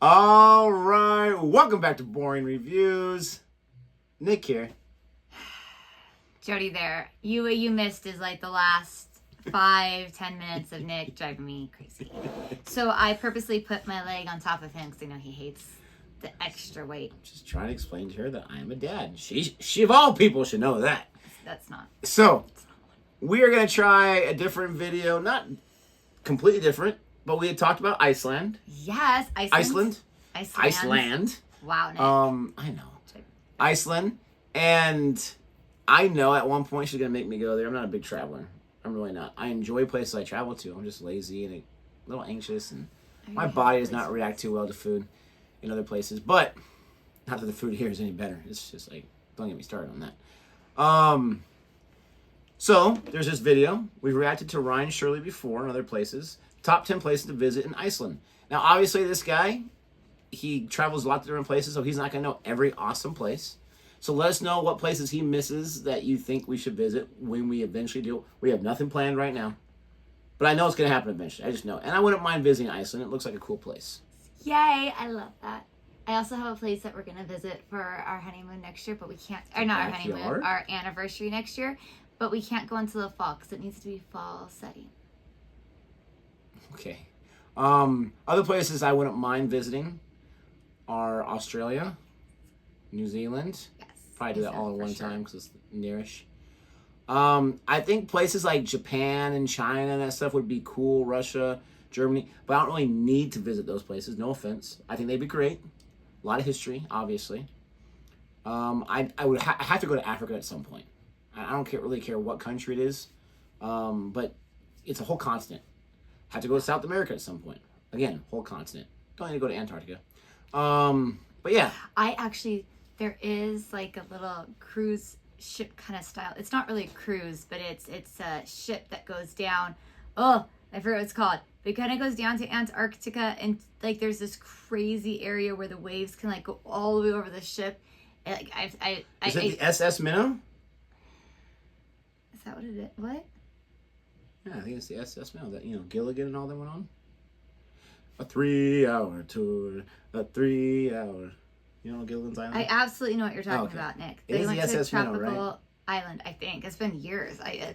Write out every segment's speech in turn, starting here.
All right, welcome back to Boring Reviews. Nick here. Jodi there. What you missed is like the last 5-10 minutes of Nick driving me crazy. So I purposely put my leg on top of him because I know he hates the extra weight. Just trying to explain to her that I am a dad. She of all people should know that. That's not. So, we are going to try a different video. Not completely different, but we had talked about Iceland. Yes, Iceland. Wow, Nick. I know. Iceland. And I know at one point she's going to make me go there. I'm not a big traveler. I'm really not. I enjoy places I travel to. I'm just lazy and a little anxious, and my body does not react too well to food in other places. But not that the food here is any better. It's just like, don't get me started on that. So there's this video. We've reacted to Ryan Shirley before in other places. Top 10 places to visit in Iceland. Now, obviously, this guy, he travels a lot of different places, so he's not going to know every awesome place. So let us know what places he misses that you think we should visit when we eventually do. We have nothing planned right now, but I know it's going to happen eventually. I just know. And I wouldn't mind visiting Iceland. It looks like a cool place. Yay, I love that. I also have a place that we're going to visit for our honeymoon next year, but we can't, or not our honeymoon, our anniversary next year, but we can't go until the fall because it needs to be fall setting. Okay. Other places I wouldn't mind visiting are Australia, New Zealand. Yes. Probably do that all at one time because it's nearish. I think places like Japan and China and that stuff would be cool. Russia, Germany. But I don't really need to visit those places. No offense. I think they'd be great. A lot of history, obviously. I have to go to Africa at some point. I don't really care what country it is. But it's a whole continent. Have to go to South America at some point. Again, whole continent. Don't need to go to Antarctica. But yeah. There is like a little cruise ship kind of style. It's not really a cruise, but it's a ship that goes down. Oh, I forget what it's called. But it kind of goes down to Antarctica, and like there's this crazy area where the waves can like go all the way over the ship. And, like is it the SS Minnow? Is that what it is? What? Yeah, I think it's the SS Minnow that Gilligan and all that went on. A 3-hour tour. A 3-hour. You know Gilligan's Island? I absolutely know what you're talking about, Nick. They went to the SS tropical Minnow, right? island, I think. It's been years. I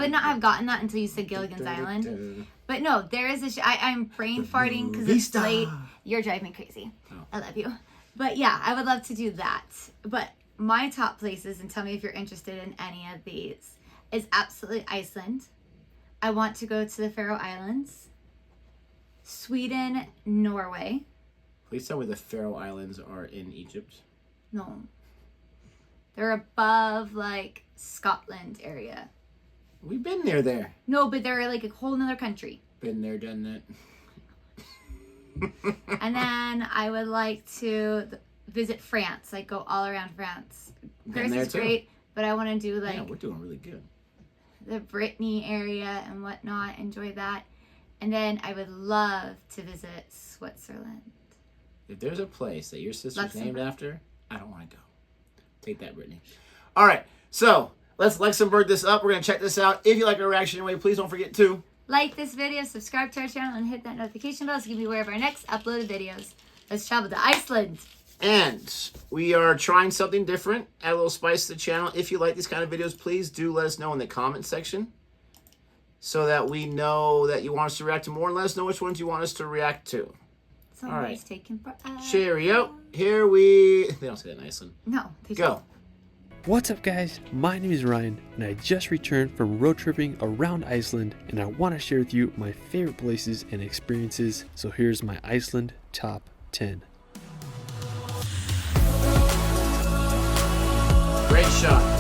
would not have gotten that until you said Gilligan's Island. But no, there is I'm brain farting because it's late. You're driving me crazy. Oh. I love you. But yeah, I would love to do that. But my top places, and tell me if you're interested in any of these, is absolutely Iceland. I want to go to the Faroe Islands. Sweden, Norway. Please tell me the Faroe Islands are in Egypt. No. They're above, like, Scotland area. We've been there. No, but they're, like, a whole nother country. Been there, done that. And then I would like to visit France. Like, go all around France. Paris is great, but I want to do, like... Yeah, we're doing really good. The Brittany area and whatnot. Enjoy that. And then I would love to visit Switzerland. If there's a place that your sister's named after, I don't want to go. Take that, Brittany. All right, so let's Luxembourg this up. We're going to check this out. If you like our reaction anyway, please don't forget to like this video, subscribe to our channel, and hit that notification bell to give you aware of our next uploaded videos. Let's travel to Iceland. And we are trying something different. Add a little spice to the channel. If you like these kind of videos, please do let us know in the comment section so that we know that you want us to react to more, and let us know which ones you want us to react to. Somebody's taking forever. Cheerio. Here we... They don't say that in Iceland. No. Go. What's up, guys? My name is Ryan, and I just returned from road tripping around Iceland, and I want to share with you my favorite places and experiences. So here's my Iceland top 10. Great shot.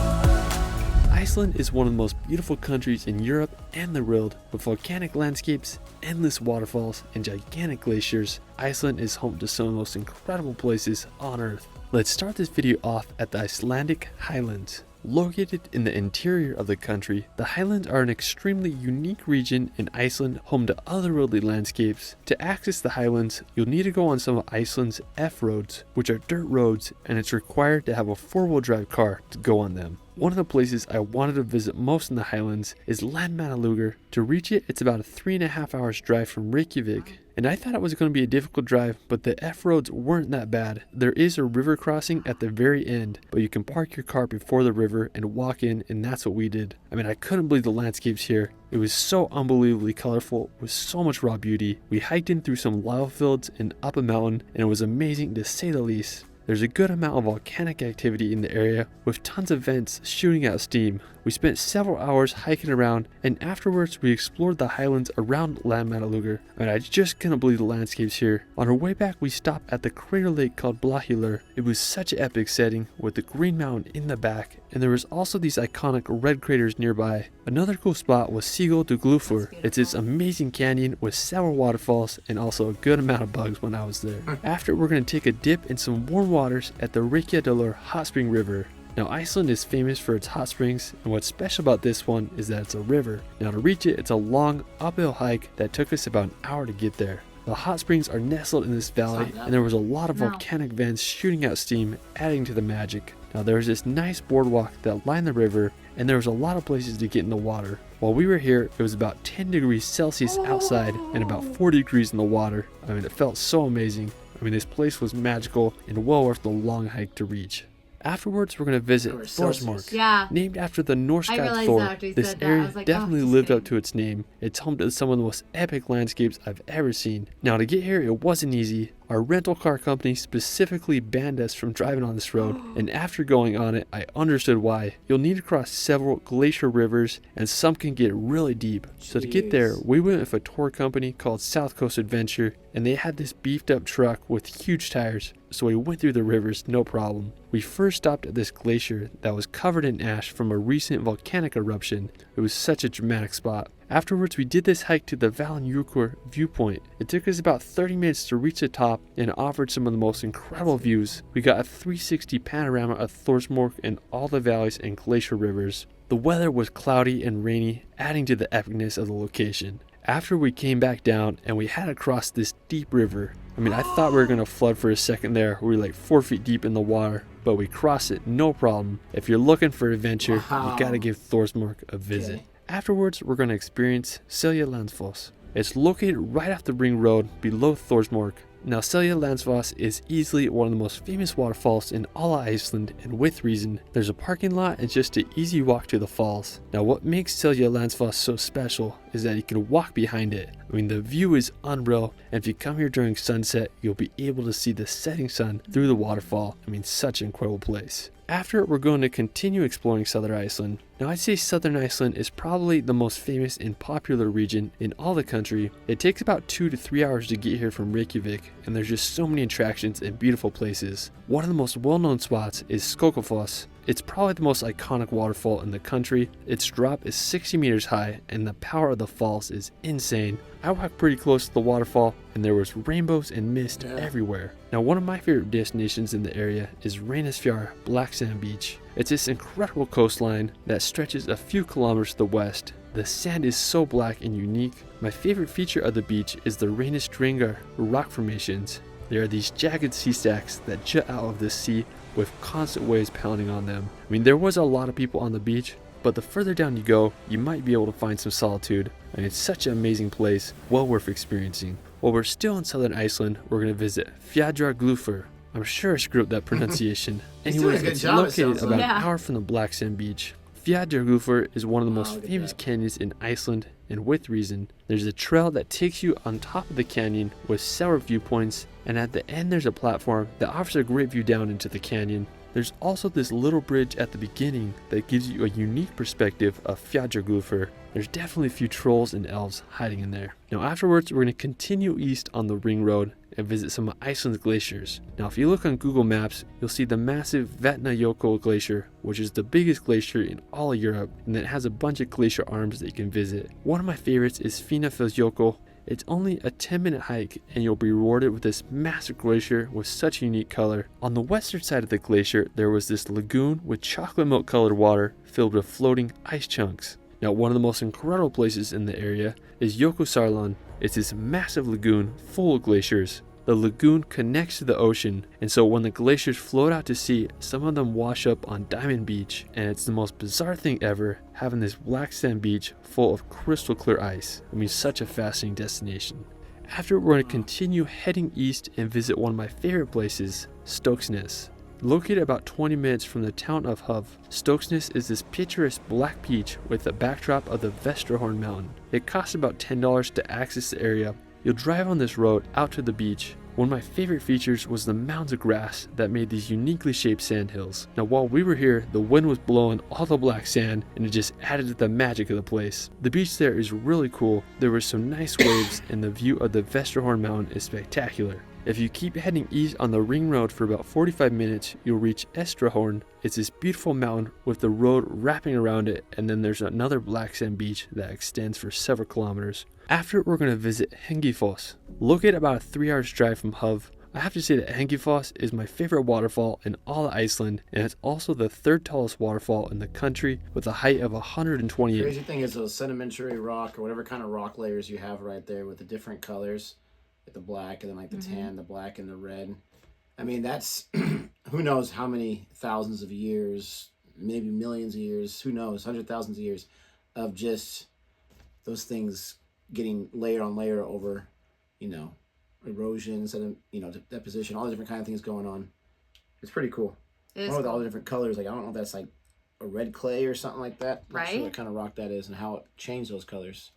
Iceland is one of the most beautiful countries in Europe and the world, with volcanic landscapes, endless waterfalls, and gigantic glaciers. Iceland is home to some of the most incredible places on Earth. Let's start this video off at the Icelandic Highlands. Located in the interior of the country, the Highlands are an extremely unique region in Iceland, home to otherworldly landscapes. To access the Highlands, you'll need to go on some of Iceland's F roads, which are dirt roads, and it's required to have a four-wheel drive car to go on them. One of the places I wanted to visit most in the Highlands is Landmannalaugar. To reach it, it's about a 3.5 hours drive from Reykjavik. And I thought it was going to be a difficult drive, but the F-roads weren't that bad. There is a river crossing at the very end, but you can park your car before the river and walk in, and that's what we did. I mean, I couldn't believe the landscapes here. It was so unbelievably colorful with so much raw beauty. We hiked in through some lava fields and up a mountain, and it was amazing to say the least. There's a good amount of volcanic activity in the area with tons of vents shooting out steam. We spent several hours hiking around, and afterwards we explored the highlands around Landmannalaugar, and I just couldn't believe the landscapes here. On our way back we stopped at the crater lake called Blahilur. It was such an epic setting with the green mountain in the back, and there was also these iconic red craters nearby. Another cool spot was Sigil de Glufur. It's this amazing canyon with several waterfalls and also a good amount of bugs when I was there. After, we're going to take a dip in some warm waters at the Reykjadalur hot spring river. Now, Iceland is famous for its hot springs, and what's special about this one is that it's a river. Now, to reach it, it's a long uphill hike that took us about an hour to get there. The hot springs are nestled in this valley, and there was a lot of volcanic vents shooting out steam, adding to the magic. Now, there was this nice boardwalk that lined the river, and there was a lot of places to get in the water. While we were here, it was about 10 degrees Celsius outside and about 40 degrees in the water. I mean, it felt so amazing. I mean, this place was magical and well worth the long hike to reach. Afterwards, we're going to visit Thorsmork. Yeah. Named after the Norse god Thor, this area definitely lived up to its name. It's home to some of the most epic landscapes I've ever seen. Now, to get here, it wasn't easy. Our rental car company specifically banned us from driving on this road, and after going on it, I understood why. You'll need to cross several glacier rivers, and some can get really deep. So to get there, we went with a tour company called South Coast Adventure, and they had this beefed up truck with huge tires, so we went through the rivers no problem. We first stopped at this glacier that was covered in ash from a recent volcanic eruption. It was such a dramatic spot. Afterwards, we did this hike to the Valnjökull viewpoint. It took us about 30 minutes to reach the top and offered some of the most incredible views. We got a 360 panorama of Thorsmork and all the valleys and glacier rivers. The weather was cloudy and rainy, adding to the epicness of the location. After, we came back down and we had to cross this deep river. I mean, I thought we were going to flood for a second there. We were like 4 feet deep in the water, but we crossed it no problem. If you're looking for adventure, you gotta give Thorsmork a visit. Okay. Afterwards, we're going to experience Seljalandsfoss. It's located right off the ring road below Thorsmork. Now, Seljalandsfoss is easily one of the most famous waterfalls in all of Iceland, and with reason. There's a parking lot and just an easy walk to the falls. Now, what makes Seljalandsfoss so special is that you can walk behind it. I mean, the view is unreal, and if you come here during sunset, you'll be able to see the setting sun through the waterfall. I mean, such an incredible place. After, we're going to continue exploring southern Iceland. Now, I'd say southern Iceland is probably the most famous and popular region in all the country. It takes about 2 to 3 hours to get here from Reykjavik, and there's just so many attractions and beautiful places. One of the most well-known spots is Skogafoss. It's probably the most iconic waterfall in the country. Its drop is 60 meters high, and the power of the falls is insane. I walked pretty close to the waterfall, and there was rainbows and mist everywhere. Now, one of my favorite destinations in the area is Reynisfjall Black Sand Beach. It's this incredible coastline that stretches a few kilometers to the west. The sand is so black and unique. My favorite feature of the beach is the Reynisdrangar rock formations. There are these jagged sea stacks that jut out of the sea with constant waves pounding on them. I mean, there was a lot of people on the beach, but the further down you go, you might be able to find some solitude. And it's such an amazing place, well worth experiencing. While we're still in southern Iceland, we're going to visit Fjallaglufur. I'm sure I screwed up that pronunciation. Anyways, it's located about an hour from the Black Sand Beach. Fjallaglufur is one of the most famous canyons in Iceland, and with reason. There's a trail that takes you on top of the canyon with several viewpoints, and at the end there's a platform that offers a great view down into the canyon. There's also this little bridge at the beginning that gives you a unique perspective of Fjallaglufur. There's definitely a few trolls and elves hiding in there. Now, afterwards, we're going to continue east on the ring road and visit some of Iceland's glaciers. Now, if you look on Google Maps, you'll see the massive Vatnajökull glacier, which is the biggest glacier in all of Europe, and it has a bunch of glacier arms that you can visit. One of my favorites is Snifellsnes. It's only a 10-minute hike, and you'll be rewarded with this massive glacier with such unique color. On the western side of the glacier, there was this lagoon with chocolate milk colored water filled with floating ice chunks. Now, one of the most incredible places in the area is Jökulsárlón. It's this massive lagoon full of glaciers. The The lagoon connects to the ocean, and so when the glaciers float out to sea, some of them wash up on Diamond Beach, and it's the most bizarre thing ever, having this black sand beach full of crystal clear ice. I mean, such a fascinating destination. After, we're going to continue heading east and visit one of my favorite places, Snifellsnes. Located about 20 minutes from the town of Hov, Snifellsnes is this picturesque black beach with a backdrop of the Vesterhorn mountain. It costs about $10 to access the area. You'll drive on this road out to the beach. One of my favorite features was the mounds of grass that made these uniquely shaped sand hills. Now while we were here, the wind was blowing all the black sand and it just added to the magic of the place. The beach there is really cool. There were some nice waves and the view of the Vesterhorn mountain is spectacular. If you keep heading east on the ring road for about 45 minutes, you'll reach Estrahorn. It's this beautiful mountain with the road wrapping around it, and then there's another black sand beach that extends for several kilometers. After, we're going to visit Genghis. Located about a 3 hours drive from Hov, I have to say that Genghis is my favorite waterfall in all of Iceland, and it's also the third tallest waterfall in the country with a height of 128. The crazy thing is those sedimentary rock or whatever kind of rock layers you have right there with the different colors. The black and then like the tan, the black and the red. I mean, that's who knows how many thousands of years, maybe millions of years, who knows, 100,000 years of just those things getting layer on layer over, erosion, deposition, all the different kind of things going on. It's pretty cool. With all the different colors, like I don't know if that's like a red clay or something like that. I'm not sure what kind of rock that is and how it changed those colors.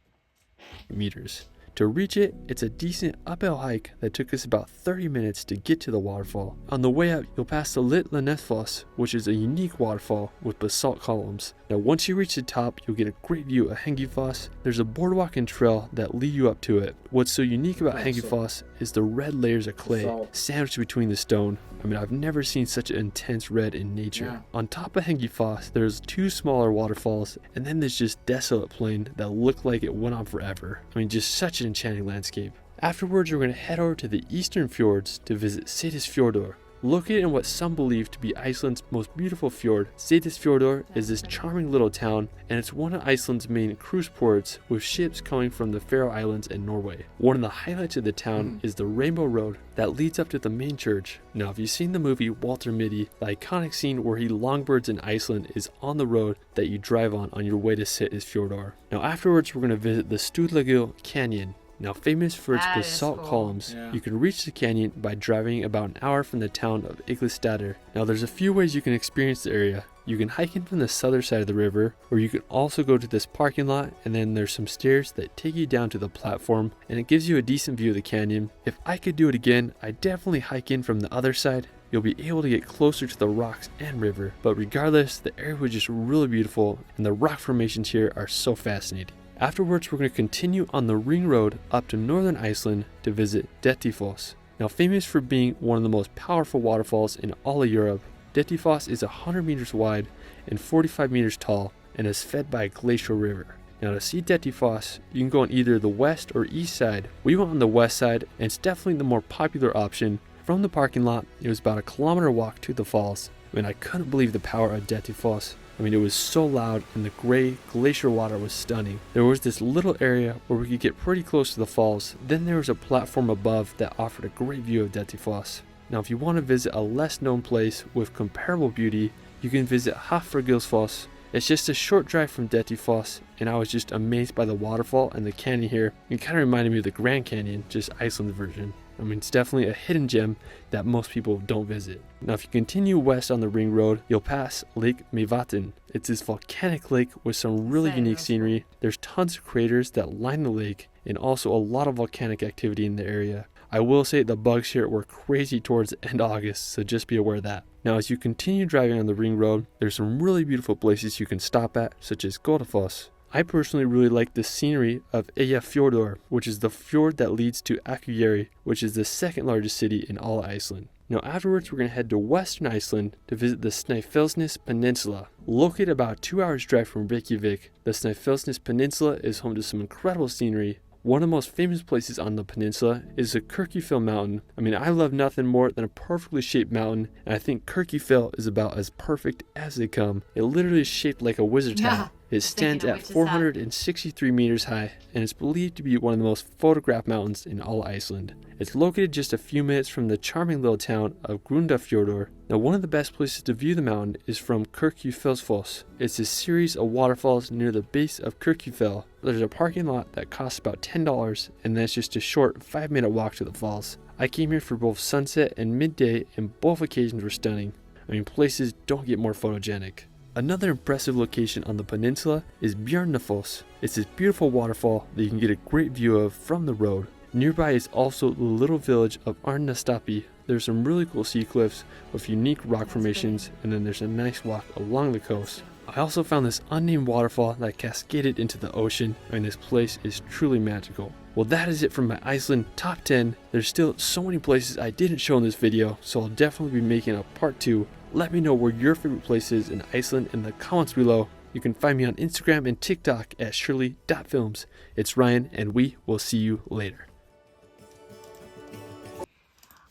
Meters. To reach it, it's a decent uphill hike that took us about 30 minutes to get to the waterfall. On the way up, you'll pass the Snifellsnes, which is a unique waterfall with basalt columns. Now once you reach the top, you'll get a great view of Genghis. There's a boardwalk and trail that lead you up to it. What's so unique about Genghis is the red layers of clay sandwiched between the stone. I mean, I've never seen such an intense red in nature. Yeah. On top of Genghis, there's 2 smaller waterfalls, and then there's just desolate plain that looked like it went on forever. I mean, just such an enchanting landscape. Afterwards, we're going to head over to the eastern fjords to visit Seyðisfjörður. Located in what some believe to be Iceland's most beautiful fjord, Seyðisfjörður is this charming little town, and it's one of Iceland's main cruise ports with ships coming from the Faroe Islands and Norway. One of the highlights of the town is the Rainbow Road that leads up to the main church. Now if you've seen the movie Walter Mitty, the iconic scene where he longbirds in Iceland is on the road that you drive on your way to Seyðisfjörður. Now afterwards we're going to visit the Stuðlagyl Canyon. Now famous for its basalt columns, you can reach the canyon by driving about an hour from the town of Iglestadr. Now there's a few ways you can experience the area. You can hike in from the southern side of the river, or you can also go to this parking lot, and then there's some stairs that take you down to the platform, and it gives you a decent view of the canyon. If I could do it again, I'd definitely hike in from the other side. You'll be able to get closer to the rocks and river, but regardless, the area was just really beautiful, and the rock formations here are so fascinating. Afterwards, we're going to continue on the ring road up to northern Iceland to visit Dettifoss. Now famous for being one of the most powerful waterfalls in all of Europe, Dettifoss is 100 meters wide and 45 meters tall and is fed by a glacial river. Now to see Dettifoss, you can go on either the west or east side. We went on the west side, and it's definitely the more popular option. From the parking lot, it was about a kilometer walk to the falls. I mean, I couldn't believe the power of Dettifoss. I mean, it was so loud and the gray glacier water was stunning. There was this little area where we could get pretty close to the falls. Then there was a platform above that offered a great view of Dettifoss. Now if you want to visit a less known place with comparable beauty, you can visit Hafragilsfoss. It's just a short drive from Dettifoss, and I was just amazed by the waterfall and the canyon here. It kind of reminded me of the Grand Canyon, just Iceland's version. I mean, it's definitely a hidden gem that most people don't visit. Now, if you continue west on the ring road, you'll pass Lake Mývatn. It's this volcanic lake with some really unique scenery. There's tons of craters that line the lake, and also a lot of volcanic activity in the area. I will say the bugs here were crazy towards the end of August, so just be aware of that. Now, as you continue driving on the ring road, there's some really beautiful places you can stop at, such as Godafoss. I personally really like the scenery of Eyjafjörður, which is the fjord that leads to Akureyri, which is the second largest city in all of Iceland. Now afterwards, we're going to head to western Iceland to visit the Snifellsnes Peninsula. Located about 2 hours drive from Reykjavik, the Snifellsnes Peninsula is home to some incredible scenery. One of the most famous places on the peninsula is the Kirkjufell mountain. I mean, I love nothing more than a perfectly shaped mountain, and I think Kirkjufell is about as perfect as they come. It literally is shaped like a wizard's hat. It stands at 463 meters high and is believed to be one of the most photographed mountains in all Iceland. It's located just a few minutes from the charming little town of Grundarfjörður. Now, one of the best places to view the mountain is from Snifellsnes. It's a series of waterfalls near the base of Kirkjufell. There's a parking lot that costs about $10, and that's just a short 5-minute walk to the falls. I came here for both sunset and midday, and both occasions were stunning. I mean, places don't get more photogenic. Another impressive location on the peninsula is Bjarnafoss. It's this beautiful waterfall that you can get a great view of from the road. Nearby is also the little village of Arnastapi. There's some really cool sea cliffs with unique rock formations, and then there's a nice walk along the coast. I also found this unnamed waterfall that cascaded into the ocean, and this place is truly magical. Well, that is it from my Iceland top 10. There's still so many places I didn't show in this video, so I'll definitely be making a part 2. Let me know where your favorite place is in Iceland in the comments below. You can find me on Instagram and TikTok at shirley.films. It's Ryan, and we will see you later.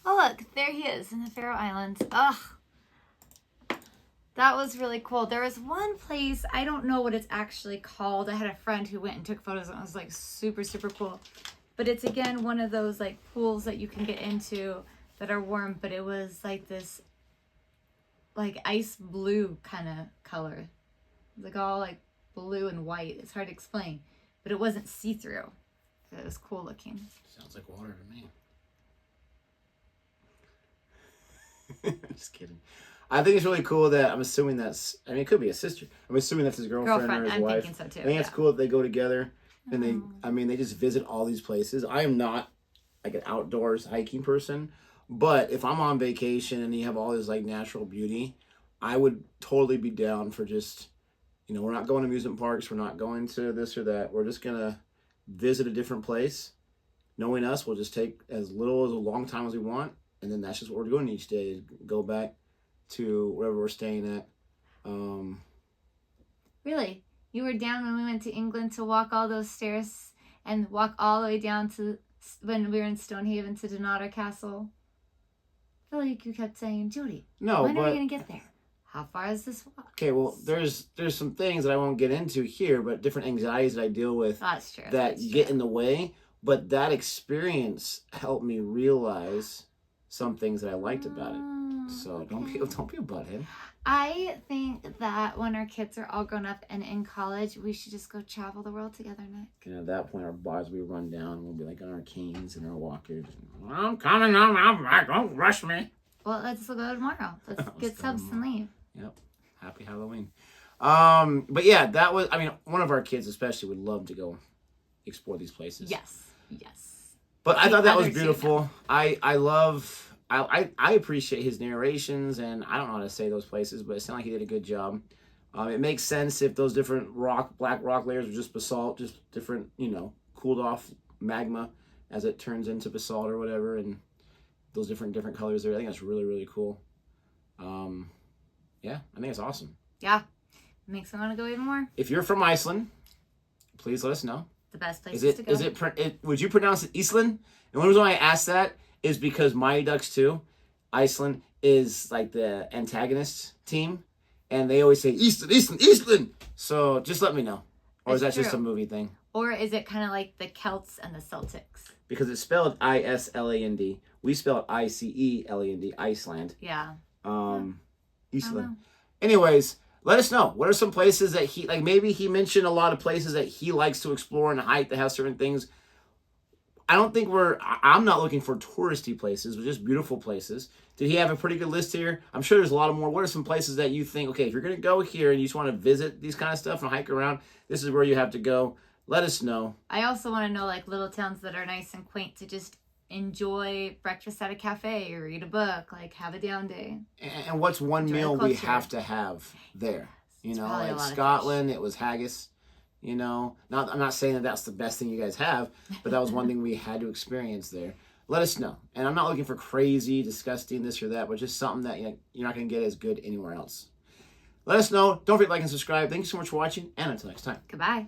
Oh look, there he is in the Faroe Islands. Ugh. That was really cool. There was one place, I don't know what it's actually called. I had a friend who went and took photos and it was like super, super cool. But it's again one of those like pools that you can get into that are warm, but it was like this like ice blue kind of color. Like all like blue and white. It's hard to explain. But it wasn't see-through. So it was cool looking. Sounds like water to me. Just kidding. I think it's really cool that I'm assuming that's, I mean, it could be a sister. I'm assuming that's his girlfriend or his I'm wife. thinking so too. I think it's cool that they go together and they just visit all these places. I am not like an outdoors hiking person, but if I'm on vacation and you have all this like natural beauty, I would totally be down for just, you know, we're not going to amusement parks. We're not going to this or that. We're just going to visit a different place. Knowing us, we'll just take as little as a long time as we want. And then that's just what we're doing each day. Go back to wherever we're staying at. Really? You were down when we went to England to walk all those stairs and walk all the way down to when we were in Stonehaven to Dunnottar Castle? I feel like you kept saying, Jodi, when are we going to get there? How far is this walk? Okay, well, there's some things that I won't get into here, but different anxieties that I deal with That's true. that get in the way. But that experience helped me realize some things that I liked about it. So okay. don't be a butthead. I think that when our kids are all grown up and in college, we should just go travel the world together, Nick. And at that point, our bodies will be run down, and we'll be like on our canes and our walkers. I'm coming, I'm back. Don't rush me. Well, let's go tomorrow. Let's get subs and leave. Yep. Happy Halloween. But yeah, that was, I mean, one of our kids especially would love to go explore these places. Yes. But I thought that was beautiful. I appreciate his narrations, and I don't know how to say those places, but it sounded like he did a good job. It makes sense if those different black rock layers are just basalt, just different, cooled off magma as it turns into basalt or whatever, and those different colors there. I think that's really, really cool. Yeah, I think it's awesome. Yeah, makes me want to go even more. If you're from Iceland, please let us know. The best places to go. Would you pronounce it Iceland? And the reason why I asked that is because Mighty Ducks 2, Iceland, is like the antagonist team. And they always say, Iceland. So just let me know. Or is that just a movie thing? Or is it kind of like the Celts and the Celtics? Because it's spelled Island. We spell it Iceland, Iceland. Yeah. Iceland. Anyways, let us know. What are some places that maybe he mentioned a lot of places that he likes to explore and hike that have certain things. I'm not looking for touristy places, but just beautiful places. Did he have a pretty good list here? I'm sure there's a lot more. What are some places that you think, okay, if you're going to go here and you just want to visit these kind of stuff and hike around, this is where you have to go. Let us know. I also want to know like little towns that are nice and quaint to just enjoy breakfast at a cafe or read a book, like have a down day. And what's one meal we have to have there? Like Scotland, it was haggis. I'm not saying that that's the best thing you guys have, but that was one thing we had to experience there. Let us know. And I'm not looking for crazy, disgusting, this or that, but just something that you're not going to get as good anywhere else. Let us know. Don't forget to like and subscribe. Thank you so much for watching, and until next time. Goodbye.